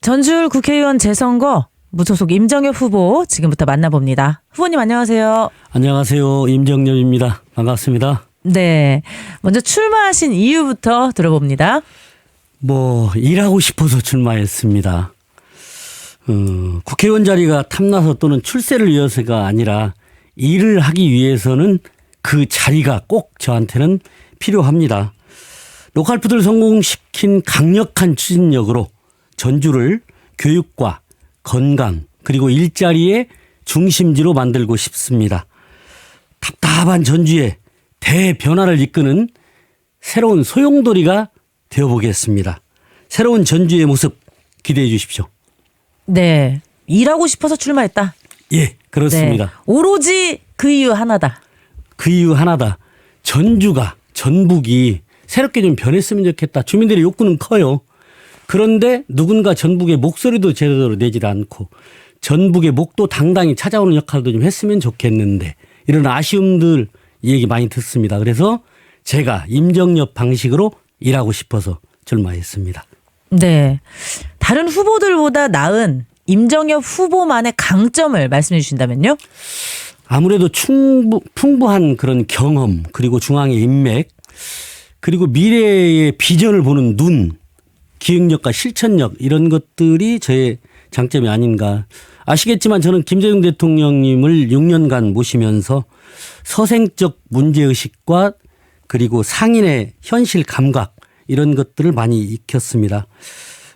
전주울 국회의원 재선거 무소속 임정엽 후보 지금부터 만나봅니다. 후보님 안녕하세요. 안녕하세요. 임정엽입니다. 반갑습니다. 네, 먼저 출마하신 이유부터 들어봅니다. 일하고 싶어서 출마했습니다. 국회의원 자리가 탐나서 또는 출세를 위해서가 아니라 일을 하기 위해서는 그 자리가 꼭 저한테는 필요합니다. 로컬푸드를 성공시킨 강력한 추진력으로 전주를 교육과 건강 그리고 일자리의 중심지로 만들고 싶습니다. 답답한 전주에 대변화를 이끄는 새로운 소용돌이가 되어보겠습니다. 새로운 전주의 모습 기대해 주십시오. 네, 일하고 싶어서 출마했다. 예, 그렇습니다. 네, 오로지 그 이유 하나다. 그 이유 하나다. 전주가 전북이 새롭게 좀 변했으면 좋겠다. 주민들의 욕구는 커요. 그런데 누군가 전북의 목소리도 제대로 내질 않고 전북의 목도 당당히 찾아오는 역할도 좀 했으면 좋겠는데 이런 아쉬움들 이 얘기 많이 듣습니다. 그래서 제가 임정엽 방식으로 일하고 싶어서 출마했습니다. 네, 다른 후보들보다 나은 임정엽 후보만의 강점을 말씀해 주신다면요? 아무래도 풍부한 그런 경험 그리고 중앙의 인맥 그리고 미래의 비전을 보는 눈 기획력과 실천력 이런 것들이 저의 장점이 아닌가. 아시겠지만 저는 김대중 대통령님을 6년간 모시면서 서생적 문제의식과 그리고 상인의 현실 감각 이런 것들을 많이 익혔습니다.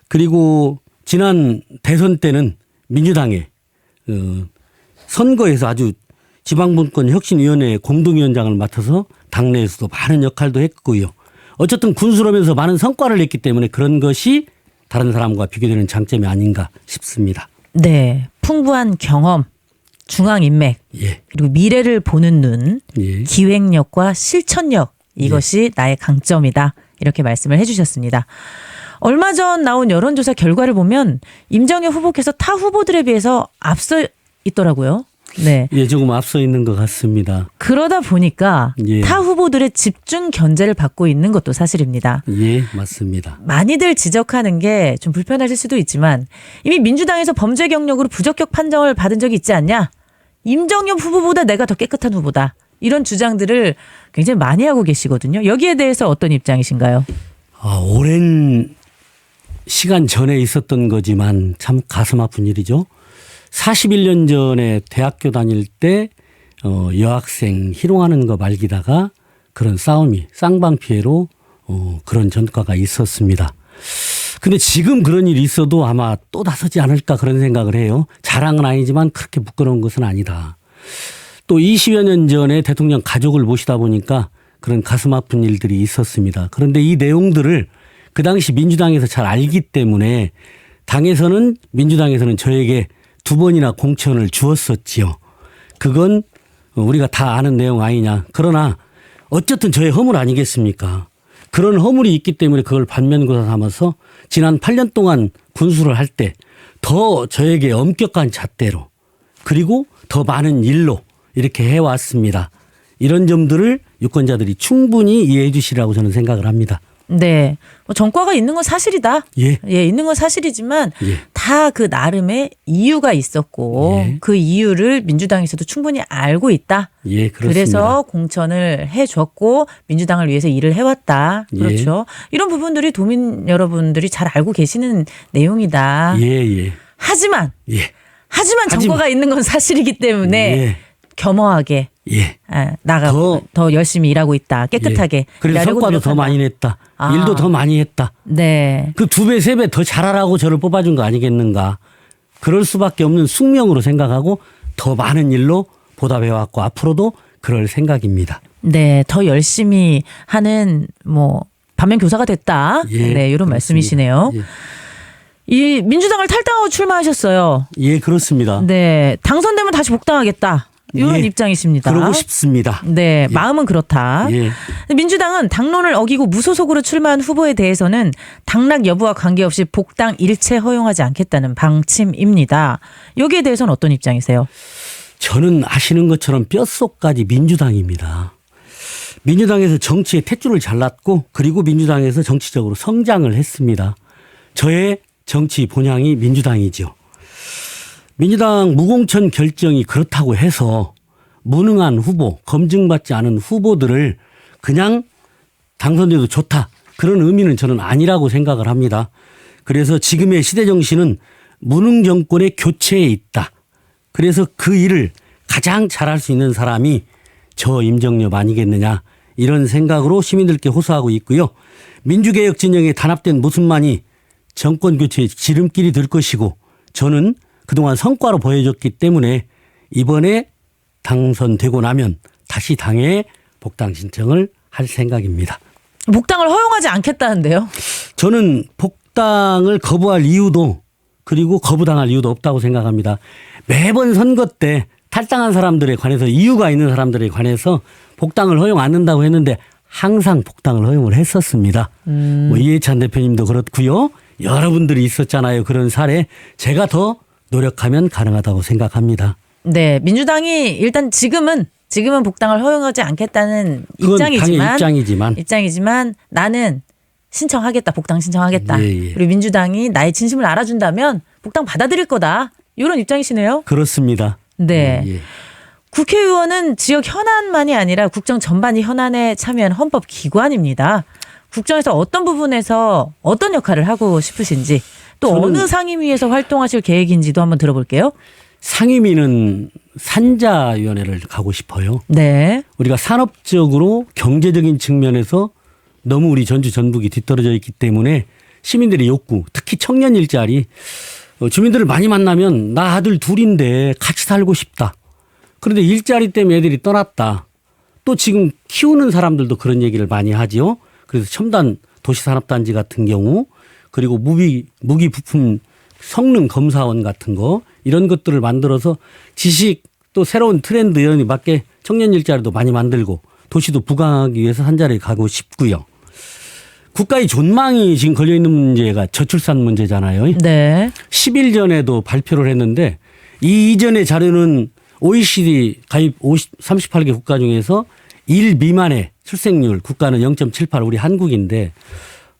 그리고 지난 대선 때는 민주당의 선거에서 아주 지방분권 혁신위원회 공동위원장을 맡아서 당내에서도 많은 역할도 했고요. 어쨌든 군수로면서 많은 성과를 냈기 때문에 그런 것이 다른 사람과 비교되는 장점이 아닌가 싶습니다. 네, 풍부한 경험, 중앙 인맥, 예. 그리고 미래를 보는 눈, 예. 기획력과 실천력 이것이 나의 강점이다. 이렇게 말씀을 해주셨습니다. 얼마 전 나온 여론조사 결과를 보면 임정엽 후보께서 타 후보들에 비해서 앞서 있더라고요. 네. 예, 조금 앞서 있는 것 같습니다. 그러다 보니까 예. 타 후보들의 집중 견제를 받고 있는 것도 사실입니다. 예, 맞습니다. 많이들 지적하는 게 좀 불편하실 수도 있지만 이미 민주당에서 범죄 경력으로 부적격 판정을 받은 적이 있지 않냐? 임정엽 후보보다 내가 더 깨끗한 후보다. 이런 주장들을 굉장히 많이 하고 계시거든요. 여기에 대해서 어떤 입장이신가요? 오랜 시간 전에 있었던 거지만 참 가슴 아픈 일이죠. 41년 전에 대학교 다닐 때 여학생 희롱하는 거 말기다가 그런 싸움이 쌍방피해로 그런 전과가 있었습니다. 근데 지금 그런 일이 있어도 아마 또 나서지 않을까 그런 생각을 해요. 자랑은 아니지만 그렇게 부끄러운 것은 아니다. 또 20여 년 전에 대통령 가족을 모시다 보니까 그런 가슴 아픈 일들이 있었습니다. 그런데 이 내용들을 그 당시 민주당에서 잘 알기 때문에 민주당에서는 저에게 2번이나 공천을 주었었지요. 그건 우리가 다 아는 내용 아니냐. 그러나 어쨌든 저의 허물 아니겠습니까? 그런 허물이 있기 때문에 그걸 반면교사 삼아서 지난 8년 동안 군수를 할 때 더 저에게 엄격한 잣대로 그리고 더 많은 일로 이렇게 해왔습니다. 이런 점들을 유권자들이 충분히 이해해 주시라고 저는 생각을 합니다. 네. 전과가 있는 건 사실이다. 예. 예, 있는 건 사실이지만 예. 다 그 나름의 이유가 있었고 예. 그 이유를 민주당에서도 충분히 알고 있다. 예, 그렇습니다. 그래서 공천을 해줬고 민주당을 위해서 일을 해왔다. 그렇죠. 이런 부분들이 도민 여러분들이 잘 알고 계시는 내용이다. 예. 하지만 하지만 전과가 있는 건 사실이기 때문에 예. 겸허하게 나가고 더 열심히 일하고 있다. 깨끗하게. 그래서 성과도 더 많이 냈다. 일도 더 많이 했다. 네. 그 2배, 3배 더 잘하라고 저를 뽑아준 거 아니겠는가. 그럴 수밖에 없는 숙명으로 생각하고 더 많은 일로 보답해왔고 앞으로도 그럴 생각입니다. 네. 더 열심히 하는 반면 교사가 됐다. 예, 네. 이런 그렇습니다. 말씀이시네요. 예. 이 민주당을 탈당하고 출마하셨어요. 예, 그렇습니다. 네. 당선되면 다시 복당하겠다. 이런 예, 입장이십니다. 그러고 싶습니다. 네, 예. 마음은 그렇다. 예. 민주당은 당론을 어기고 무소속으로 출마한 후보에 대해서는 당락 여부와 관계없이 복당 일체 허용하지 않겠다는 방침입니다. 여기에 대해서는 어떤 입장이세요? 저는 아시는 것처럼 뼛속까지 민주당입니다. 민주당에서 정치의 탯줄을 잘랐고 그리고 민주당에서 정치적으로 성장을 했습니다. 저의 정치 본향이 민주당이죠. 민주당 무공천 결정이 그렇다고 해서 무능한 후보, 검증받지 않은 후보들을 그냥 당선돼도 좋다. 그런 의미는 저는 아니라고 생각을 합니다. 그래서 지금의 시대 정신은 무능 정권의 교체에 있다. 그래서 그 일을 가장 잘할 수 있는 사람이 저 임정엽 아니겠느냐 이런 생각으로 시민들께 호소하고 있고요. 민주개혁 진영에 단합된 모습만이 정권 교체의 지름길이 될 것이고 저는 그동안 성과로 보여줬기 때문에 이번에 당선되고 나면 다시 당에 복당 신청을 할 생각입니다. 복당을 허용하지 않겠다는데요. 저는 복당을 거부할 이유도 그리고 거부당할 이유도 없다고 생각합니다. 매번 선거 때 탈당한 사람들에 관해서 이유가 있는 사람들에 관해서 복당을 허용 안 한다고 했는데 항상 복당을 허용을 했었습니다. 뭐 이해찬 대표님도 그렇고요. 여러분들이 있었잖아요. 그런 사례. 제가 더 노력하면 가능하다고 생각합니다. 네, 민주당이 일단 지금은 복당을 허용하지 않겠다는 그건 당의 입장이지만 나는 신청하겠다. 복당 신청하겠다. 예. 그리고 민주당이 나의 진심을 알아준다면 복당 받아들일 거다. 이런 입장이시네요. 그렇습니다. 네. 예. 국회의원은 지역 현안만이 아니라 국정 전반이 현안에 참여한 헌법 기관입니다. 국정에서 어떤 부분에서 어떤 역할을 하고 싶으신지 또 어느 상임위에서 활동하실 계획인지도 한번 들어볼게요. 상임위는 산자위원회를 가고 싶어요. 네. 우리가 산업적으로 경제적인 측면에서 너무 우리 전주 전북이 뒤떨어져 있기 때문에 시민들의 욕구, 특히 청년 일자리, 주민들을 많이 만나면 나 아들 둘인데 같이 살고 싶다. 그런데 일자리 때문에 애들이 떠났다. 또 지금 키우는 사람들도 그런 얘기를 많이 하지요. 그래서 첨단 도시산업단지 같은 경우 그리고 무기 부품 성능 검사원 같은 거 이런 것들을 만들어서 지식 또 새로운 트렌드 이런 데 맞게 청년 일자리도 많이 만들고 도시도 부강하기 위해서 산자리에 가고 싶고요. 국가의 존망이 지금 걸려있는 문제가 저출산 문제잖아요. 네. 10일 전에도 발표를 했는데 이 이전의 자료는 OECD 가입 38개 국가 중에서 1 미만의 출생률 국가는 0.78 우리 한국인데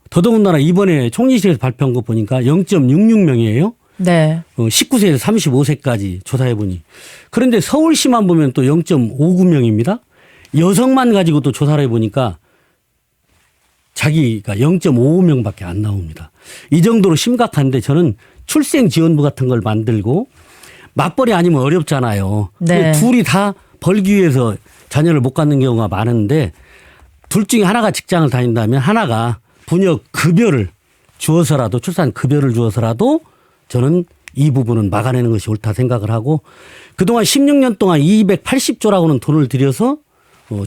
더더군다나 이번에 총리실에서 발표한 거 보니까 0.66명이에요. 네. 19세에서 35세까지 조사해 보니. 그런데 서울시만 보면 또 0.59명입니다. 여성만 가지고 또 조사를 해 보니까 자기가 0.55명밖에 안 나옵니다. 이 정도로 심각한데 저는 출생지원부 같은 걸 만들고 맞벌이 아니면 어렵잖아요. 네. 둘이 다 벌기 위해서 자녀를 못 갖는 경우가 많은데 둘 중에 하나가 직장을 다닌다면 하나가 부녀 급여를 주어서라도 출산 급여를 주어서라도 저는 이 부분은 막아내는 것이 옳다 생각을 하고 그동안 16년 동안 280조라고는 돈을 들여서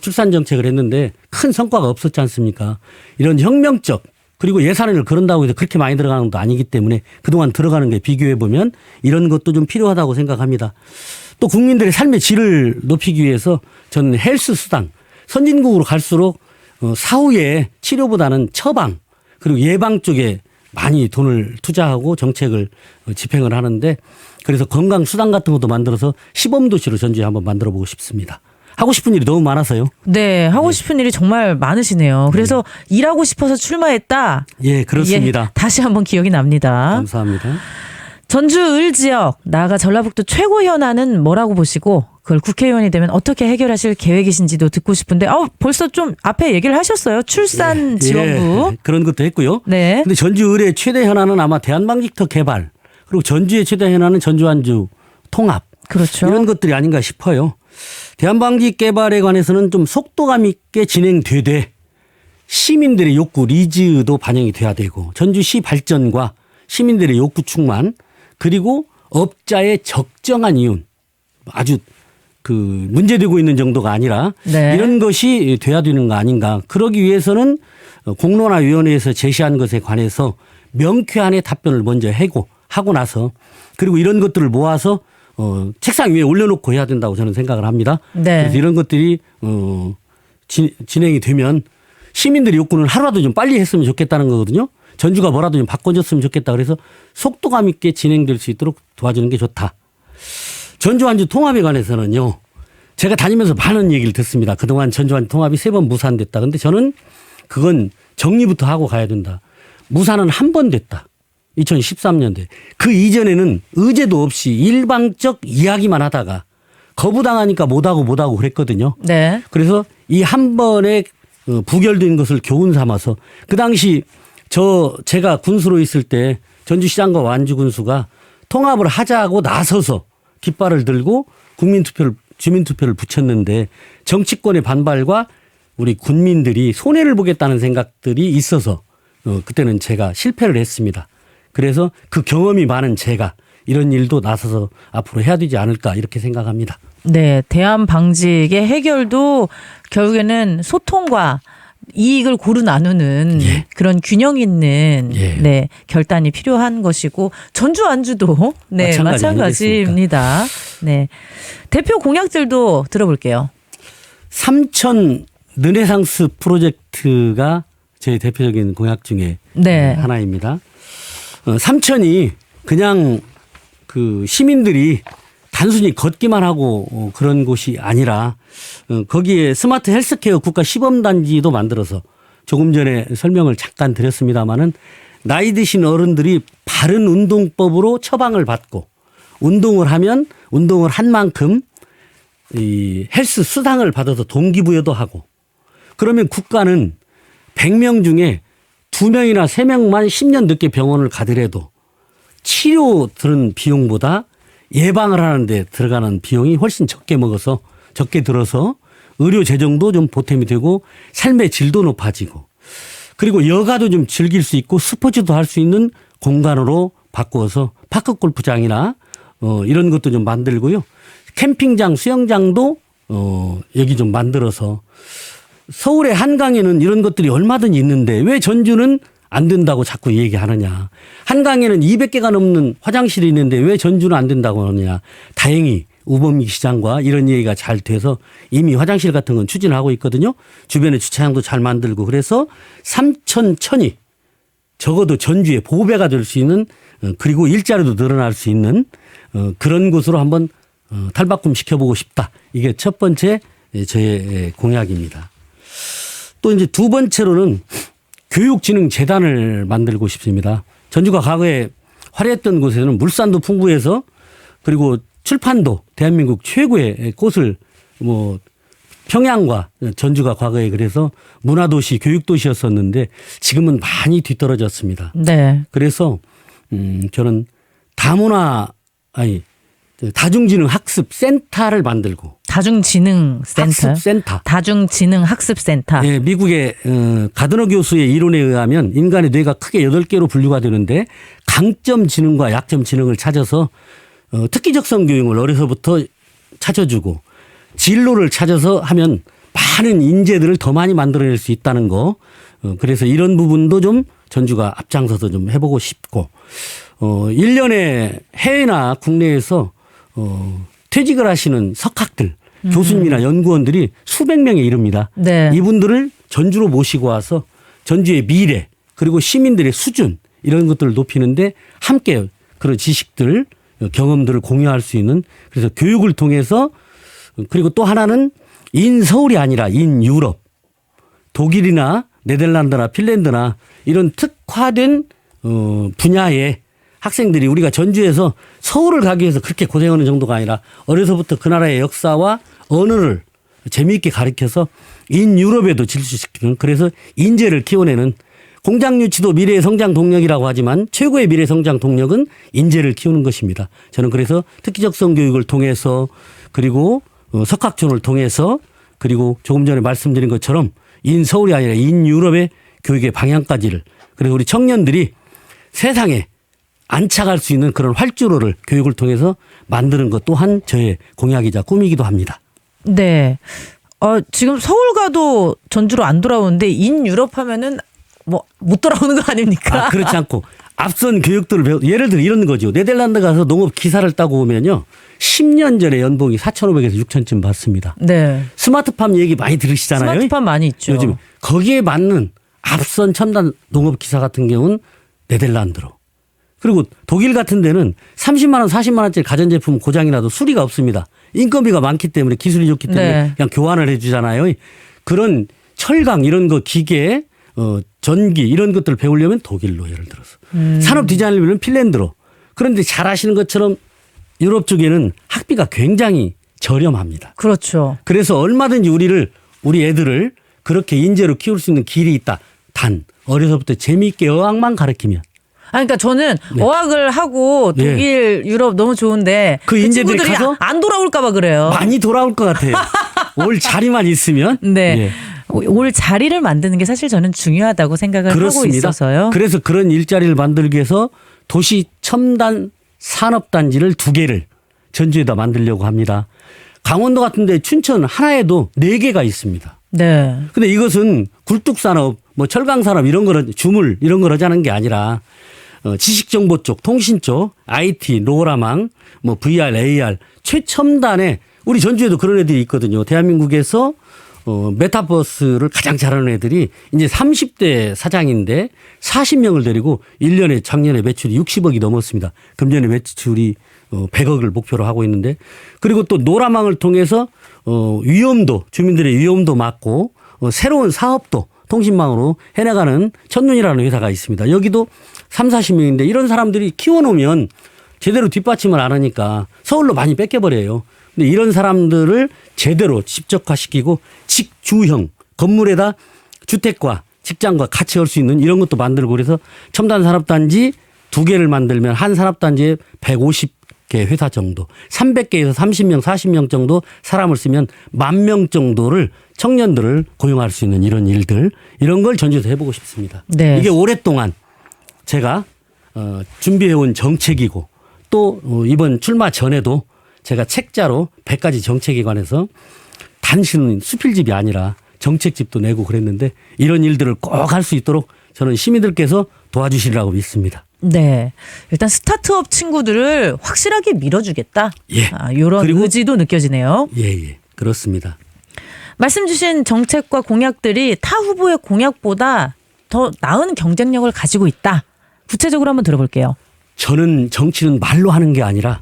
출산 정책을 했는데 큰 성과가 없었지 않습니까? 이런 혁명적 그리고 예산을 그런다고 해서 그렇게 많이 들어가는 것도 아니기 때문에 그동안 들어가는 게 비교해 보면 이런 것도 좀 필요하다고 생각합니다. 또 국민들의 삶의 질을 높이기 위해서 저는 헬스 수당 선진국으로 갈수록 사후에 치료보다는 처방 그리고 예방 쪽에 많이 돈을 투자하고 정책을 집행을 하는데 그래서 건강 수당 같은 것도 만들어서 시범도시로 전주에 한번 만들어 보고 싶습니다. 하고 싶은 일이 너무 많아서요. 네, 하고 싶은 일이 정말 많으시네요. 그래서 일하고 싶어서 출마했다. 예, 그렇습니다. 예, 다시 한번 기억이 납니다. 감사합니다. 전주 을 지역, 나아가 전라북도 최고 현안은 뭐라고 보시고 그걸 국회의원이 되면 어떻게 해결하실 계획이신지도 듣고 싶은데 벌써 좀 앞에 얘기를 하셨어요. 출산 지원부. 예, 그런 것도 했고요. 네. 근데 전주 을의 최대 현안은 아마 대한방직터 개발 그리고 전주의 최대 현안은 전주안주 통합. 그렇죠. 이런 것들이 아닌가 싶어요. 대한방직 개발에 관해서는 좀 속도감 있게 진행되되 시민들의 욕구 리즈도 반영이 돼야 되고 전주시 발전과 시민들의 욕구 충만 그리고 업자의 적정한 이윤 아주 그 문제되고 있는 정도가 아니라 네. 이런 것이 돼야 되는 거 아닌가. 그러기 위해서는 공론화위원회에서 제시한 것에 관해서 명쾌한의 답변을 먼저 하고 나서 그리고 이런 것들을 모아서 책상 위에 올려놓고 해야 된다고 저는 생각을 합니다. 네. 그래서 이런 것들이 진행이 되면 시민들의 욕구는 하루라도 좀 빨리 했으면 좋겠다는 거거든요. 전주가 뭐라도 좀 바꿔줬으면 좋겠다. 그래서 속도감 있게 진행될 수 있도록 도와주는 게 좋다. 전주안주 통합에 관해서는요. 제가 다니면서 많은 얘기를 듣습니다. 그동안 전주안주 통합이 3번 무산됐다. 근데 저는 그건 정리부터 하고 가야 된다. 무산은 한 번 됐다. 2013년도에. 그 이전에는 의제도 없이 일방적 이야기만 하다가 거부당하니까 못하고 그랬거든요. 네. 그래서 이 한 번에 부결된 것을 교훈 삼아서 그 당시 제가 군수로 있을 때 전주시장과 완주군수가 통합을 하자고 나서서 깃발을 들고 주민투표를 붙였는데 정치권의 반발과 우리 군민들이 손해를 보겠다는 생각들이 있어서 그때는 제가 실패를 했습니다. 그래서 그 경험이 많은 제가 이런 일도 나서서 앞으로 해야 되지 않을까 이렇게 생각합니다. 네. 대안 방직의 해결도 결국에는 소통과 이익을 고루 나누는 예. 그런 균형 있는 예. 네, 결단이 필요한 것이고 전주 완주도 네, 마찬가지입니다. 네. 대표 공약들도 들어볼게요. 삼천 르네상스 프로젝트가 제 대표적인 공약 중에 네. 하나입니다. 삼천이 그냥 그 시민들이 단순히 걷기만 하고 그런 곳이 아니라 거기에 스마트 헬스케어 국가 시범단지도 만들어서 조금 전에 설명을 잠깐 드렸습니다마는 나이 드신 어른들이 바른 운동법으로 처방을 받고 운동을 하면 운동을 한 만큼 이 헬스 수당을 받아서 동기부여도 하고 그러면 국가는 100명 중에 2명이나 3명만 10년 늦게 병원을 가더라도 치료 드는 비용보다 예방을 하는데 들어가는 비용이 훨씬 적게 들어서 의료 재정도 좀 보탬이 되고 삶의 질도 높아지고 그리고 여가도 좀 즐길 수 있고 스포츠도 할 수 있는 공간으로 바꾸어서 파크 골프장이나 이런 것도 좀 만들고요. 캠핑장, 수영장도 여기 좀 만들어서 서울의 한강에는 이런 것들이 얼마든지 있는데 왜 전주는 안 된다고 자꾸 얘기하느냐. 한강에는 200개가 넘는 화장실이 있는데 왜 전주는 안 된다고 하느냐. 다행히 우범희 시장과 이런 얘기가 잘 돼서 이미 화장실 같은 건 추진하고 있거든요. 주변에 주차장도 잘 만들고 그래서 삼천천이 적어도 전주의 보배가 될 수 있는 그리고 일자리도 늘어날 수 있는 그런 곳으로 한번 탈바꿈 시켜보고 싶다. 이게 첫 번째 저의 공약입니다. 또 이제 두 번째로는 교육진흥재단을 만들고 싶습니다. 전주가 과거에 화려했던 곳에는 물산도 풍부해서 그리고 출판도 대한민국 최고의 꽃을 평양과 전주가 과거에 그래서 문화도시 교육도시였었는데 지금은 많이 뒤떨어졌습니다. 네. 그래서 저는 다중지능학습센터를 만들고 다중지능센터. 학습센터. 다중지능학습센터. 네, 미국의 가드너 교수의 이론에 의하면 인간의 뇌가 크게 8개로 분류가 되는데 강점 지능과 약점 지능을 찾아서 특기적성 교육을 어려서부터 찾아주고 진로를 찾아서 하면 많은 인재들을 더 많이 만들어낼 수 있다는 거. 그래서 이런 부분도 좀 전주가 앞장서서 좀 해보고 싶고 1년에 해외나 국내에서 퇴직을 하시는 석학들 교수님이나 연구원들이 수백 명에 이릅니다. 네. 이분들을 전주로 모시고 와서 전주의 미래 그리고 시민들의 수준 이런 것들을 높이는데 함께 그런 지식들 경험들을 공유할 수 있는 그래서 교육을 통해서 그리고 또 하나는 인서울이 아니라 인유럽 독일이나 네덜란드나 핀란드나 이런 특화된 분야의 학생들이 우리가 전주에서 서울을 가기 위해서 그렇게 고생하는 정도가 아니라 어려서부터 그 나라의 역사와 언어를 재미있게 가르쳐서 인유럽에도 질주시키는 그래서 인재를 키워내는 공장 유치도 미래의 성장 동력이라고 하지만 최고의 미래 성장 동력은 인재를 키우는 것입니다. 저는 그래서 특기적성 교육을 통해서 그리고 석학촌을 통해서 그리고 조금 전에 말씀드린 것처럼 인서울이 아니라 인유럽의 교육의 방향까지를 그리고 우리 청년들이 세상에 안착할 수 있는 그런 활주로를 교육을 통해서 만드는 것 또한 저의 공약이자 꿈이기도 합니다. 네. 지금 서울 가도 전주로 안 돌아오는데 인유럽 하면은 못 돌아오는 거 아닙니까? 그렇지 않고 앞선 교육들을 예를 들어 이런 거죠. 네덜란드 가서 농업 기사를 따고 오면요. 10년 전에 연봉이 4,500에서 6,000쯤 받습니다. 네. 스마트팜 얘기 많이 들으시잖아요. 스마트팜 많이 있죠. 요즘 거기에 맞는 앞선 첨단 농업 기사 같은 경우는 네덜란드로. 그리고 독일 같은 데는 30만 원, 40만 원짜리 가전제품 고장이 나도 수리가 없습니다. 인건비가 많기 때문에 기술이 좋기 때문에 네. 그냥 교환을 해 주잖아요. 그런 철강 이런 거 기계 전기 이런 것들을 배우려면 독일로 예를 들어서 산업 디자인을 배우려면 핀란드로. 그런데 잘 아시는 것처럼 유럽 쪽에는 학비가 굉장히 저렴합니다. 그렇죠. 그래서 얼마든지 우리 애들을 그렇게 인재로 키울 수 있는 길이 있다. 단 어려서부터 재미있게 어학만 가르치면. 그러니까 저는 네. 어학을 하고 독일, 유럽 너무 좋은데 그 인재들이 친구들이 가서 안 돌아올까봐 그래요. 많이 돌아올 것 같아요. 올 자리만 있으면. 네. 예. 올 자리를 만드는 게 사실 저는 중요하다고 생각을 하고 있어서요. 그래서 그런 일자리를 만들기 위해서 도시 첨단 산업단지를 2개를 전주에다 만들려고 합니다. 강원도 같은 데 춘천 하나에도 4개가 있습니다. 네. 근데 이것은 굴뚝산업, 뭐 철강산업 이런 거를 주물 이런 걸 하자는 게 아니라 지식정보 쪽, 통신 쪽, IT, 로라망, 뭐 VR, AR 최첨단의 우리 전주에도 그런 애들이 있거든요. 대한민국에서 메타버스를 가장 잘하는 애들이 이제 30대 사장인데 40명을 데리고 1년에 작년에 매출이 60억이 넘었습니다. 금년에 매출이 100억을 목표로 하고 있는데 그리고 또 노라망을 통해서 위험도 주민들의 위험도 막고 새로운 사업도 통신망으로 해나가는 천눈이라는 회사가 있습니다. 여기도 3, 40명인데 이런 사람들이 키워놓으면 제대로 뒷받침을 안 하니까 서울로 많이 뺏겨버려요. 근데 이런 사람들을 제대로 집적화시키고 직주형 건물에다 주택과 직장과 같이 할 수 있는 이런 것도 만들고 그래서 첨단 산업단지 2개를 만들면 한 산업단지에 150개 회사 정도 300개에서 30명 40명 정도 사람을 쓰면 10,000명 정도를 청년들을 고용할 수 있는 이런 일들 이런 걸 전주에서 해보고 싶습니다. 네. 이게 오랫동안 제가 준비해온 정책이고 또 이번 출마 전에도 제가 책자로 100가지 정책에 관해서 단순히 수필집이 아니라 정책집도 내고 그랬는데 이런 일들을 꼭 할 수 있도록 저는 시민들께서 도와주시리라고 믿습니다. 네. 일단 스타트업 친구들을 확실하게 밀어주겠다. 예. 이런 그리고 의지도 느껴지네요. 예. 그렇습니다. 말씀 주신 정책과 공약들이 타 후보의 공약보다 더 나은 경쟁력을 가지고 있다. 구체적으로 한번 들어볼게요. 저는 정치는 말로 하는 게 아니라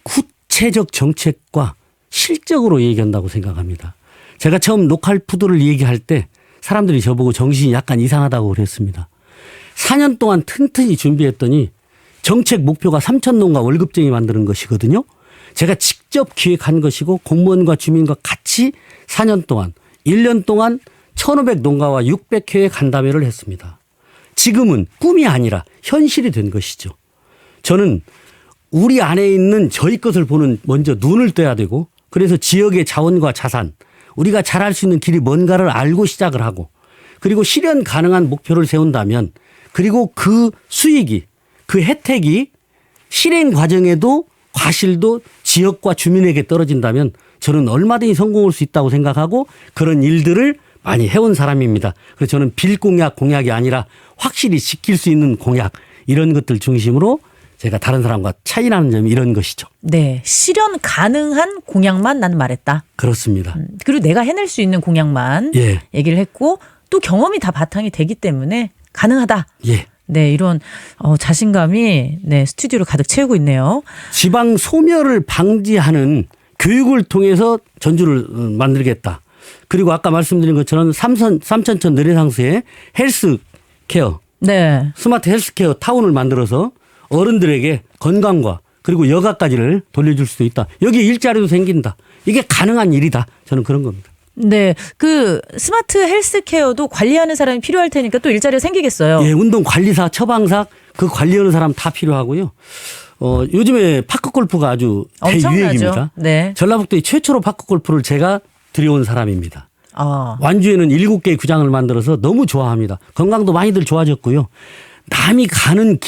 구체적 정책과 실적으로 얘기한다고 생각합니다. 제가 처음 로컬 푸드를 얘기할 때 사람들이 저보고 정신이 약간 이상하다고 그랬습니다. 4년 동안 튼튼히 준비했더니 정책 목표가 3,000농가 월급쟁이 만드는 것이거든요. 제가 직접 기획한 것이고 공무원과 주민과 같이 4년 동안 1년 동안 1,500농가와 600회의 간담회를 했습니다. 지금은 꿈이 아니라 현실이 된 것이죠. 저는 우리 안에 있는 저희 것을 보는 먼저 눈을 떼야 되고 그래서 지역의 자원과 자산 우리가 잘할 수 있는 길이 뭔가를 알고 시작을 하고 그리고 실현 가능한 목표를 세운다면 그리고 그 수익이 그 혜택이 실행 과정에도 과실도 지역과 주민에게 떨어진다면 저는 얼마든지 성공할 수 있다고 생각하고 그런 일들을 많이 해온 사람입니다. 그래서 저는 빌 공약이 아니라 확실히 지킬 수 있는 공약 이런 것들 중심으로 제가 다른 사람과 차이 나는 점이 이런 것이죠. 네. 실현 가능한 공약만 난 말했다. 그렇습니다. 그리고 내가 해낼 수 있는 공약만 예. 얘기를 했고 또 경험이 다 바탕이 되기 때문에 가능하다. 예. 네. 이런 자신감이 네, 스튜디오를 가득 채우고 있네요. 지방 소멸을 방지하는 교육을 통해서 전주를 만들겠다. 그리고 아까 말씀드린 것처럼 삼천천 내려상수에 헬스케어, 네. 스마트 헬스케어 타운을 만들어서 어른들에게 건강과 그리고 여가까지를 돌려줄 수도 있다. 여기 일자리도 생긴다. 이게 가능한 일이다. 저는 그런 겁니다. 네. 그 스마트 헬스케어도 관리하는 사람이 필요할 테니까 또 일자리가 생기겠어요. 예, 운동관리사, 처방사 그 관리하는 사람 다 필요하고요. 요즘에 파크골프가 아주 엄청나죠. 대유행입니다. 네. 전라북도의 최초로 파크골프를 제가 들여온 사람입니다. 아. 완주에는 7개의 구장을 만들어서 너무 좋아합니다. 건강도 많이들 좋아졌고요. 남이 가는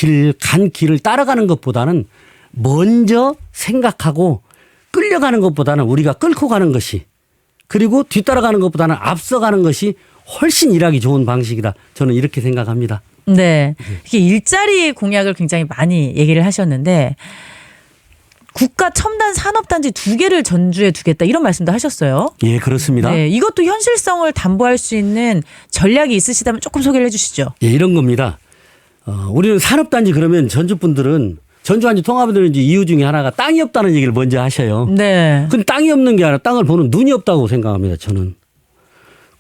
간 길을 따라가는 것보다는 먼저 생각하고 끌려가는 것보다는 우리가 끌고 가는 것이 그리고 뒤따라가는 것보다는 앞서가는 것이 훨씬 일하기 좋은 방식이다. 저는 이렇게 생각합니다. 네. 이게 일자리 공약을 굉장히 많이 얘기를 하셨는데 국가 첨단 산업단지 2개를 전주에 두겠다 이런 말씀도 하셨어요. 예, 그렇습니다. 네, 이것도 현실성을 담보할 수 있는 전략이 있으시다면 조금 소개를 해 주시죠. 예, 이런 겁니다. 우리는 산업단지 그러면 전주 분들은 전주한지 통합이든지 이유 중에 하나가 땅이 없다는 얘기를 먼저 하셔요. 네. 근데 땅이 없는 게 아니라 땅을 보는 눈이 없다고 생각합니다. 저는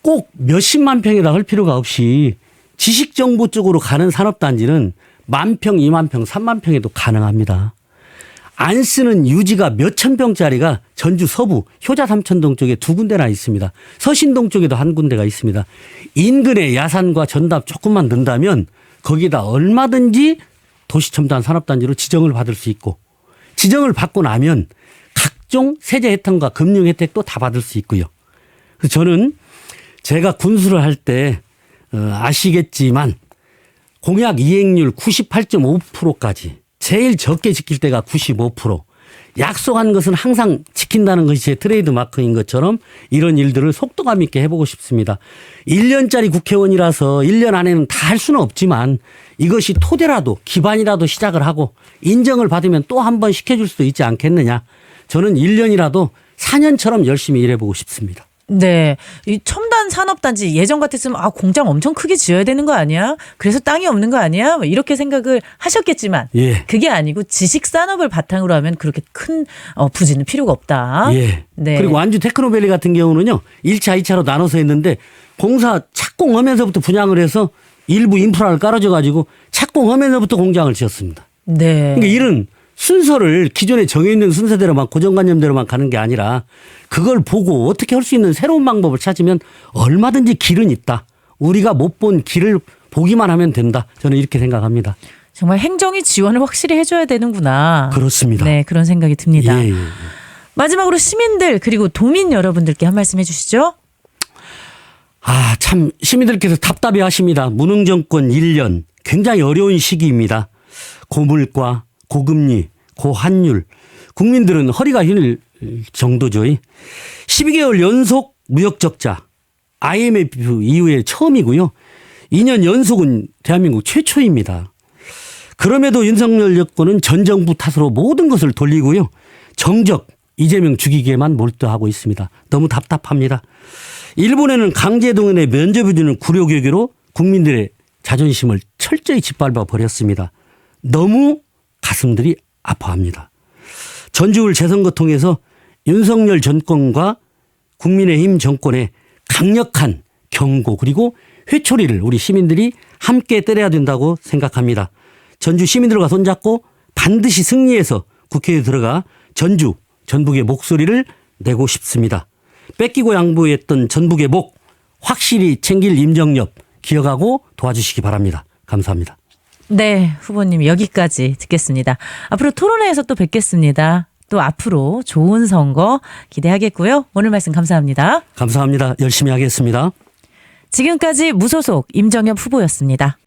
꼭 몇십만 평에다 할 필요가 없이 지식정보 쪽으로 가는 산업단지는 10,000평, 20,000평, 30,000평에도 가능합니다. 안 쓰는 유지가 몇천 평짜리가 전주 서부 효자 삼천동 쪽에 2군데나 있습니다. 서신동 쪽에도 1군데가 있습니다. 인근에 야산과 전답 조금만 넣는다면 거기다 얼마든지 도시첨단 산업단지로 지정을 받을 수 있고, 지정을 받고 나면 각종 세제 혜택과 금융 혜택도 다 받을 수 있고요. 그래서 저는 제가 군수를 할 때 아시겠지만 공약 이행률 98.5%까지, 제일 적게 지킬 때가 95%, 약속한 것은 항상 지킨다는 것이 제 트레이드 마크인 것처럼 이런 일들을 속도감 있게 해보고 싶습니다. 1년짜리 국회의원이라서 1년 안에는 다 할 수는 없지만 이것이 토대라도 기반이라도 시작을 하고 인정을 받으면 또 한 번 시켜줄 수도 있지 않겠느냐. 저는 1년이라도 4년처럼 열심히 일해보고 싶습니다. 네. 이 첨단 산업단지 예전 같았으면 공장 엄청 크게 지어야 되는 거 아니야? 그래서 땅이 없는 거 아니야? 이렇게 생각을 하셨겠지만 예. 그게 아니고 지식 산업을 바탕으로 하면 그렇게 큰 부지는 필요가 없다. 예. 네. 그리고 완주 테크노밸리 같은 경우는요. 1차, 2차로 나눠서 했는데 공사 착공하면서부터 분양을 해서 일부 인프라를 깔아줘 가지고 착공하면서부터 공장을 지었습니다. 네. 그러니까 이런 순서를 기존에 정해 있는 순서대로만 고정관념대로만 가는 게 아니라 그걸 보고 어떻게 할 수 있는 새로운 방법을 찾으면 얼마든지 길은 있다. 우리가 못 본 길을 보기만 하면 된다. 저는 이렇게 생각합니다. 정말 행정이 지원을 확실히 해줘야 되는구나. 그렇습니다. 네, 그런 생각이 듭니다. 예, 예. 마지막으로 시민들 그리고 도민 여러분들께 한 말씀 해주시죠. 참 시민들께서 답답해 하십니다. 무능정권 1년 굉장히 어려운 시기입니다. 고물가, 고금리, 고환율, 국민들은 허리가 휘는 정도죠. 12개월 연속 무역 적자, IMF 이후에 처음이고요. 2년 연속은 대한민국 최초입니다. 그럼에도 윤석열 정권은 전 정부 탓으로 모든 것을 돌리고요. 정적 이재명 죽이기에만 몰두하고 있습니다. 너무 답답합니다. 일본에는 강제동원의 면접을 주는 구려교육으로 국민들의 자존심을 철저히 짓밟아 버렸습니다. 너무 가슴들이 아파합니다. 전주울 재선거 통해서 윤석열 정권과 국민의힘 정권의 강력한 경고 그리고 회초리를 우리 시민들이 함께 때려야 된다고 생각합니다. 전주 시민들과 손잡고 반드시 승리해서 국회에 들어가 전주, 전북의 목소리를 내고 싶습니다. 뺏기고 양보했던 전북의 목 확실히 챙길 임정엽 기억하고 도와주시기 바랍니다. 감사합니다. 네, 후보님 여기까지 듣겠습니다. 앞으로 토론회에서 또 뵙겠습니다. 또 앞으로 좋은 선거 기대하겠고요. 오늘 말씀 감사합니다. 감사합니다. 열심히 하겠습니다. 지금까지 무소속 임정엽 후보였습니다.